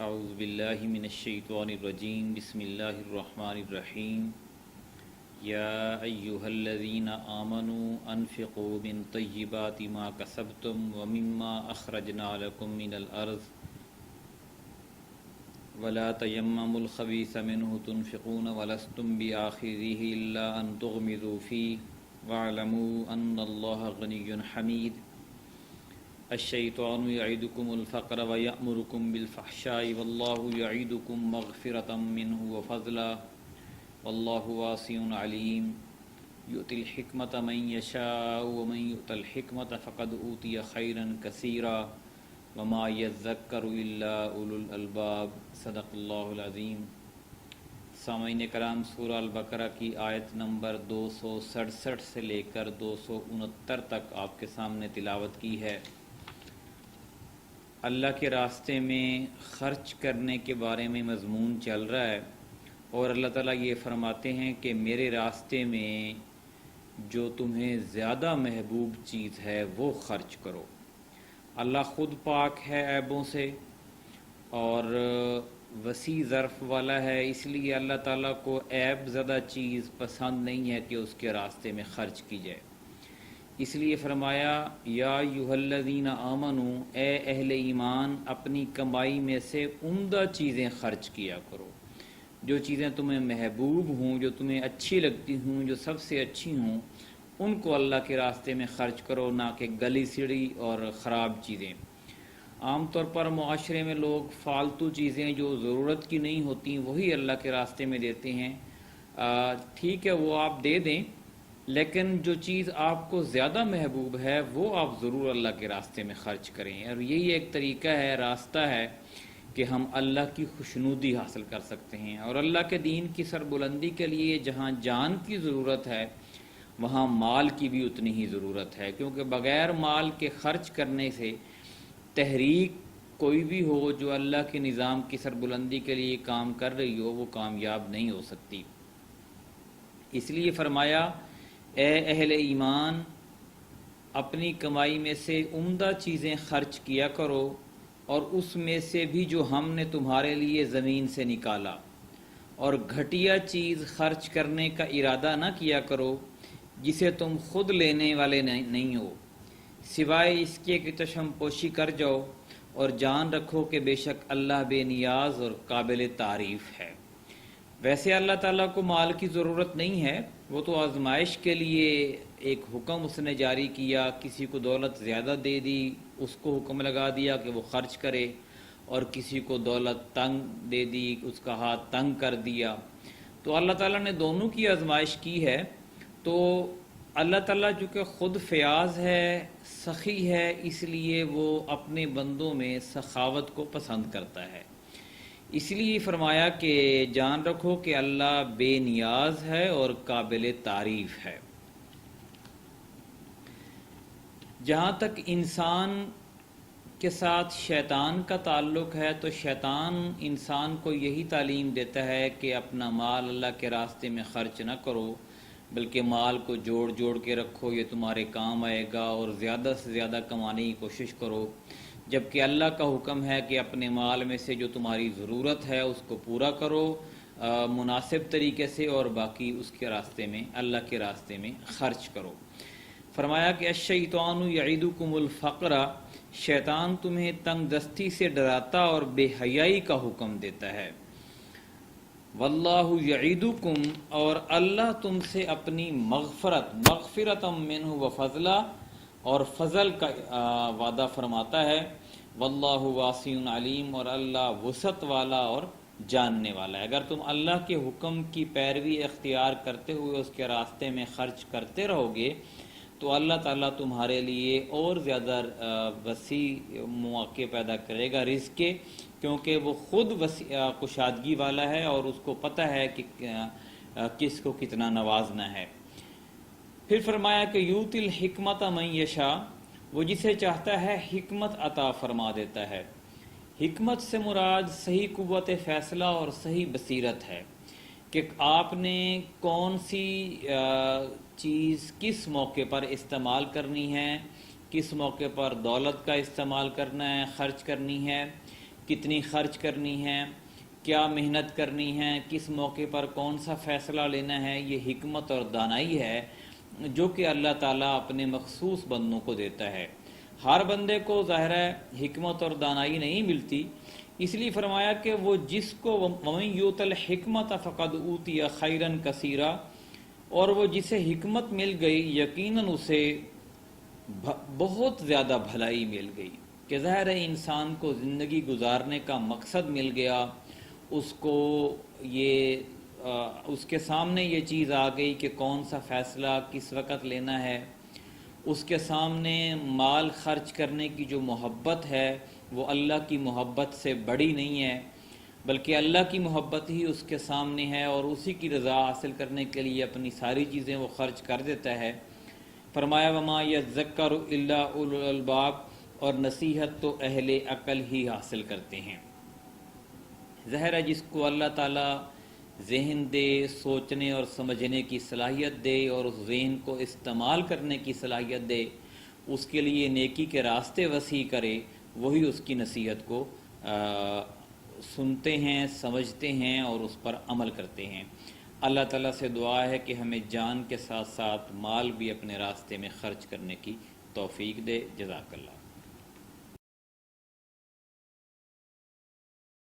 اعوذ باللہ من الشیطان الرجیم بسم اللہ الرحمن الرحیم یا ایہا الذین آمنوا انفقوا من طیبات ما کسبتم ومما اخرجنا لکم من الارض ولا تیمموا الخبیث منہ تنفقون ولستم بآخذیہ الا ان تغمضوا فیہ واعلموا ان اللہ غنی حمید الشیطان یعدکم الفقر ویأمرکم بالفحشاء واللہ یعدکم مغفرۃ منہ وفضلا واللہ واسع علیم یؤتی الحکمۃ من یشاء ومن یؤت الحکمۃ فقد اوتی خیرا کثیرا وما یذکر الا اولو الالباب صدق اللہ العظیم۔ سامعین کرام، سورہ البقرہ کی آیت نمبر 267 سے لے کر 269 تک آپ کے سامنے تلاوت کی ہے۔ اللہ کے راستے میں خرچ کرنے کے بارے میں مضمون چل رہا ہے، اور اللہ تعالیٰ یہ فرماتے ہیں کہ میرے راستے میں جو تمہیں زیادہ محبوب چیز ہے وہ خرچ کرو۔ اللہ خود پاک ہے عیبوں سے اور وسیع ظرف والا ہے، اس لیے اللہ تعالیٰ کو عیب زدہ چیز پسند نہیں ہے کہ اس کے راستے میں خرچ کی جائے۔ اس لیے فرمایا یا ایھا الذین آمنوا، اے اہل ایمان، اپنی کمائی میں سے عمدہ چیزیں خرچ کیا کرو، جو چیزیں تمہیں محبوب ہوں، جو تمہیں اچھی لگتی ہوں، جو سب سے اچھی ہوں، ان کو اللہ کے راستے میں خرچ کرو، نہ کہ گلی سڑی اور خراب چیزیں۔ عام طور پر معاشرے میں لوگ فالتو چیزیں جو ضرورت کی نہیں ہوتی وہی اللہ کے راستے میں دیتے ہیں۔ ٹھیک ہے، وہ آپ دے دیں، لیکن جو چیز آپ کو زیادہ محبوب ہے وہ آپ ضرور اللہ کے راستے میں خرچ کریں، اور یہی ایک طریقہ ہے، راستہ ہے کہ ہم اللہ کی خوشنودی حاصل کر سکتے ہیں۔ اور اللہ کے دین کی سربلندی کے لیے جہاں جان کی ضرورت ہے وہاں مال کی بھی اتنی ہی ضرورت ہے، کیونکہ بغیر مال کے خرچ کرنے سے تحریک کوئی بھی ہو جو اللہ کے نظام کی سربلندی کے لیے کام کر رہی ہو وہ کامیاب نہیں ہو سکتی۔ اس لیے فرمایا اے اہل ایمان، اپنی کمائی میں سے عمدہ چیزیں خرچ کیا کرو، اور اس میں سے بھی جو ہم نے تمہارے لیے زمین سے نکالا، اور گھٹیا چیز خرچ کرنے کا ارادہ نہ کیا کرو جسے تم خود لینے والے نہیں ہو، سوائے اس کے کہ چشم پوشی کر جاؤ، اور جان رکھو کہ بے شک اللہ بے نیاز اور قابل تعریف ہے۔ ویسے اللہ تعالیٰ کو مال کی ضرورت نہیں ہے، وہ تو آزمائش کے لیے ایک حکم اس نے جاری کیا، کسی کو دولت زیادہ دے دی، اس کو حکم لگا دیا کہ وہ خرچ کرے، اور کسی کو دولت تنگ دے دی، اس کا ہاتھ تنگ کر دیا۔ تو اللہ تعالیٰ نے دونوں کی آزمائش کی ہے۔ تو اللہ تعالیٰ چونکہ خود فیاض ہے، سخی ہے، اس لیے وہ اپنے بندوں میں سخاوت کو پسند کرتا ہے۔ اس لیے فرمایا کہ جان رکھو کہ اللہ بے نیاز ہے اور قابل تعریف ہے۔ جہاں تک انسان کے ساتھ شیطان کا تعلق ہے تو شیطان انسان کو یہی تعلیم دیتا ہے کہ اپنا مال اللہ کے راستے میں خرچ نہ کرو، بلکہ مال کو جوڑ جوڑ کے رکھو، یہ تمہارے کام آئے گا، اور زیادہ سے زیادہ کمانے کی کوشش کرو، جبکہ اللہ کا حکم ہے کہ اپنے مال میں سے جو تمہاری ضرورت ہے اس کو پورا کرو مناسب طریقے سے، اور باقی اس کے راستے میں، اللہ کے راستے میں خرچ کرو۔ فرمایا کہ الشیطان یعدکم الفقر، شیطان تمہیں تنگ دستی سے ڈراتا اور بے حیائی کا حکم دیتا ہے۔ واللہ یعدکم، اور اللہ تم سے اپنی مغفرت منہ وفضلا، اور فضل کا وعدہ فرماتا ہے۔ واللہ واسع علیم، اور اللہ وسعت والا اور جاننے والا ہے۔ اگر تم اللہ کے حکم کی پیروی اختیار کرتے ہوئے اس کے راستے میں خرچ کرتے رہو گے تو اللہ تعالیٰ تمہارے لیے اور زیادہ وسیع مواقع پیدا کرے گا رزق کے، کیونکہ وہ خود وسیع کشادگی والا ہے اور اس کو پتہ ہے کہ کس کو کتنا نوازنا ہے۔ پھر فرمایا کہ یؤتی الحکمۃ من یشاء، وہ جسے چاہتا ہے حکمت عطا فرما دیتا ہے۔ حکمت سے مراد صحیح قوت فیصلہ اور صحیح بصیرت ہے، کہ آپ نے کون سی چیز کس موقع پر استعمال کرنی ہے، کس موقع پر دولت کا استعمال کرنا ہے، خرچ کرنی ہے، کتنی خرچ کرنی ہے، کیا محنت کرنی ہے، کس موقع پر کون سا فیصلہ لینا ہے، یہ حکمت اور دانائی ہے جو کہ اللہ تعالیٰ اپنے مخصوص بندوں کو دیتا ہے۔ ہر بندے کو ظاہر ہے حکمت اور دانائی نہیں ملتی، اس لیے فرمایا کہ وہ جس کو وَمَن یُؤْتَ الْحِکْمَةَ فَقَدْ أُوتِیَ خَیْرًا کثیرا، اور وہ جسے حکمت مل گئی یقیناً اسے بہت زیادہ بھلائی مل گئی، کہ ظاہر ہے انسان کو زندگی گزارنے کا مقصد مل گیا، اس کو یہ اس کے سامنے یہ چیز آ گئی کہ کون سا فیصلہ کس وقت لینا ہے، اس کے سامنے مال خرچ کرنے کی جو محبت ہے وہ اللہ کی محبت سے بڑی نہیں ہے، بلکہ اللہ کی محبت ہی اس کے سامنے ہے، اور اسی کی رضا حاصل کرنے کے لیے اپنی ساری چیزیں وہ خرچ کر دیتا ہے۔ فرمایا وما یذکر الا اولو الالباب، اور نصیحت تو اہل عقل ہی حاصل کرتے ہیں۔ ظاہر ہے جس کو اللہ تعالیٰ ذہن دے، سوچنے اور سمجھنے کی صلاحیت دے اور اس ذہن کو استعمال کرنے کی صلاحیت دے، اس کے لیے نیکی کے راستے وسیع کرے، وہی اس کی نصیحت کو سنتے ہیں، سمجھتے ہیں اور اس پر عمل کرتے ہیں۔ اللہ تعالیٰ سے دعا ہے کہ ہمیں جان کے ساتھ ساتھ مال بھی اپنے راستے میں خرچ کرنے کی توفیق دے۔ جزاک اللہ۔